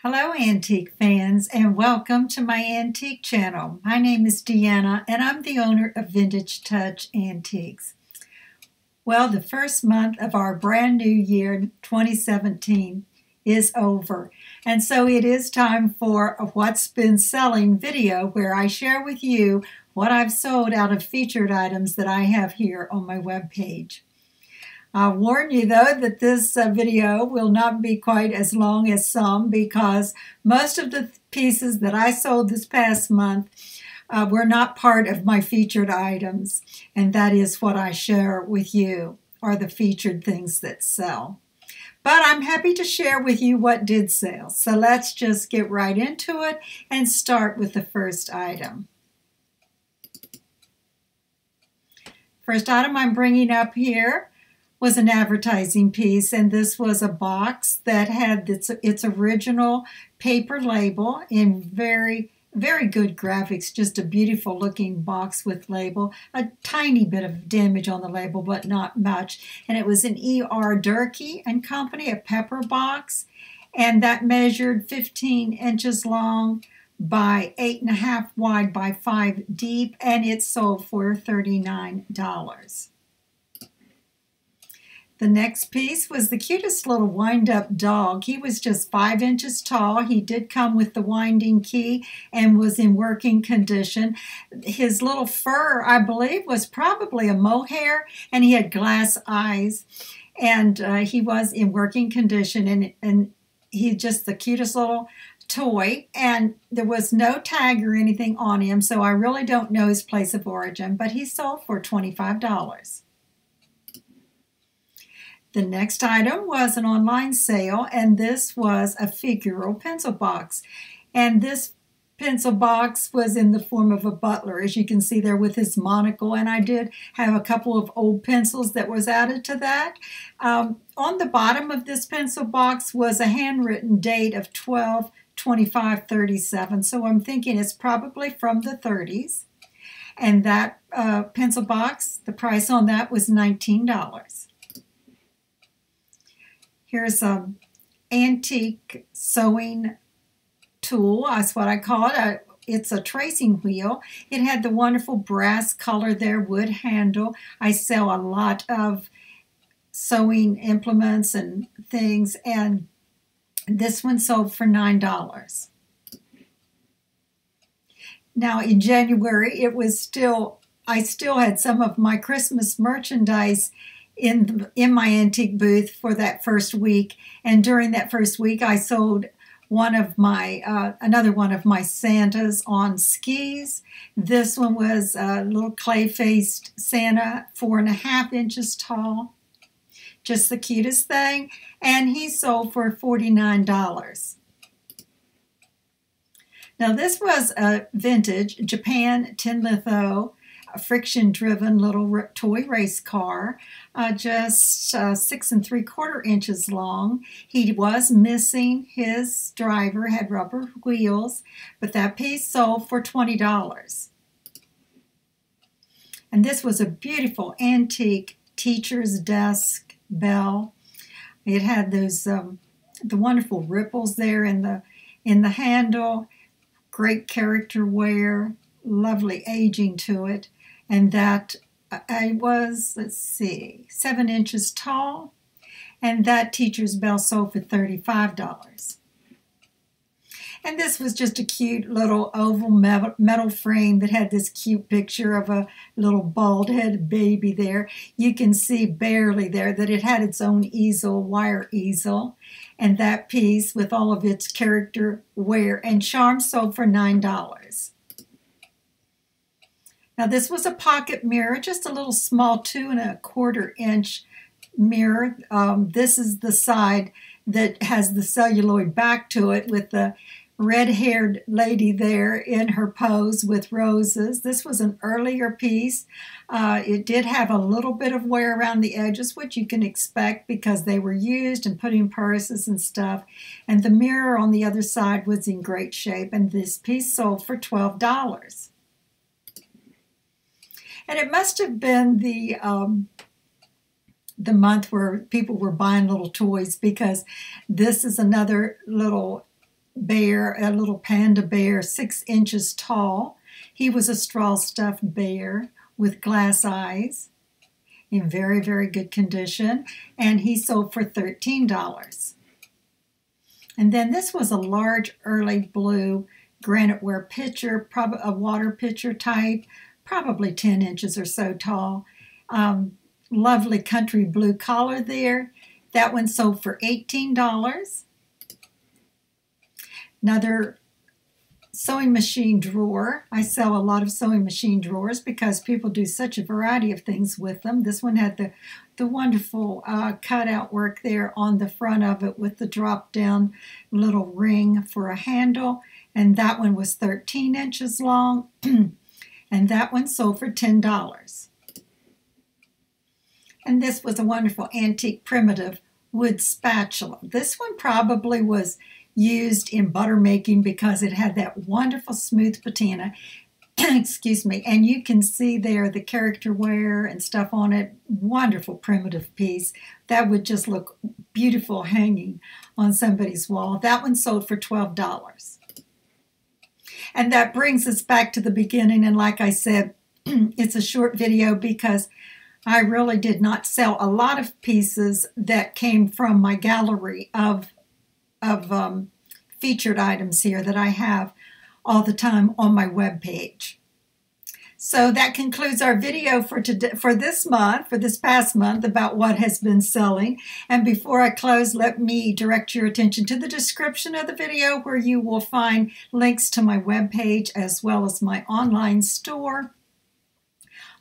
Hello antique fans and welcome to my antique channel. My name is Deanna and I'm the owner of Vintage Touch Antiques. Well, the first month of our brand new year 2017 is over, and so it is time for a What's Been Selling video where I share with you what I've sold out of featured items that I have here on my webpage. I'll warn you though that this video will not be quite as long as some because most of the pieces that I sold this past month were not part of my featured items, and that is what I share with you are the featured things that sell. But I'm happy to share with you what did sell. So let's just get right into it and start with the first item. First item I'm bringing up here was an advertising piece, and this was a box that had its original paper label in very good graphics, just a beautiful looking box with label, a tiny bit of damage on the label but not much, and it was an E.R. Durkee and Company, a pepper box, and that measured 15 inches long by 8.5 wide by 5 deep, and it sold for $39. The next piece was the cutest little wind-up dog. He was just 5 inches tall. He did come with the winding key and was in working condition. His little fur, I believe, was probably a mohair, and he had glass eyes. And he was in working condition, and he's just the cutest little toy. And there was no tag or anything on him, so I really don't know his place of origin, but he sold for $25. The next item was an online sale, and this was a figural pencil box. And this pencil box was in the form of a butler, as you can see there with his monocle, and I did have a couple of old pencils that was added to that. On the bottom of this pencil box was a handwritten date of 12/25/37, so I'm thinking it's probably from the 30s. And that pencil box, the price on that was $19. Here's an antique sewing tool. That's what I call it. It's a tracing wheel. It had the wonderful brass color there, wood handle. I sell a lot of sewing implements and things, and this one sold for $9. Now in January, I still had some of my Christmas merchandise in my antique booth for that first week, and during that first week I sold another one of my Santas on skis. This one was a little clay-faced Santa, 4.5 inches tall, just the cutest thing, and he sold for $49. Now this was a vintage Japan tin litho, a friction-driven little toy race car, just 6 3/4 inches long. He was missing his driver, had rubber wheels, but that piece sold for $20. And this was a beautiful antique teacher's desk bell. It had those the wonderful ripples there in the handle, great character wear, lovely aging to it. And that I was, let's see, 7 inches tall, and that teacher's bell sold for $35. And this was just a cute little oval metal frame that had this cute picture of a little bald-headed baby there. You can see barely there that it had its own easel, wire easel, and that piece with all of its character wear and charm sold for $9. Now this was a pocket mirror, just a little small 2 1/4 inch mirror. This is the side that has the celluloid back to it with the red-haired lady there in her pose with roses. This was an earlier piece. It did have a little bit of wear around the edges, which you can expect because they were used and put in purses and stuff. And the mirror on the other side was in great shape, and this piece sold for $12. And it must have been the month where people were buying little toys, because this is another little bear, a little panda bear, 6 inches tall. He was a straw stuffed bear with glass eyes in very, very good condition, and he sold for $13. And then this was a large early blue Granite Ware pitcher, probably a water pitcher type, probably 10 inches or so tall. Lovely country blue collar there. That one sold for $18. Another sewing machine drawer. I sell a lot of sewing machine drawers because people do such a variety of things with them. This one had the wonderful cutout work there on the front of it with the drop down little ring for a handle, and that one was 13 inches long and that one sold for $10. And this was a wonderful antique primitive wood spatula. This one probably was used in butter making because it had that wonderful smooth patina. Excuse me. And you can see there the character Ware and stuff on it. Wonderful primitive piece. That would just look beautiful hanging on somebody's wall. That one sold for $12. And that brings us back to the beginning. And like I said, it's a short video because I really did not sell a lot of pieces that came from my gallery of featured items here that I have all the time on my web page. So that concludes our video for this past month, about what has been selling. And before I close, let me direct your attention to the description of the video, where you will find links to my web page as well as my online store.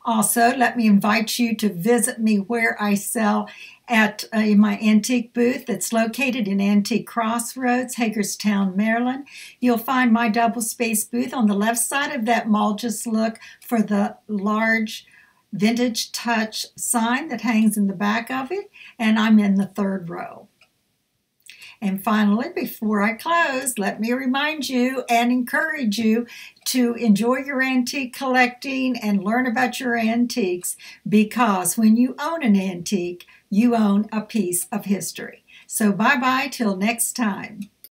Also, let me invite you to visit me where I sell at my antique booth that's located in Antique Crossroads, Hagerstown, Maryland. You'll find my double-space booth on the left side of that mall. Just look for the large Vintage Touch sign that hangs in the back of it, and I'm in the 3rd row. And finally, before I close, let me remind you and encourage you to enjoy your antique collecting and learn about your antiques, because when you own an antique, you own a piece of history. So bye-bye till next time.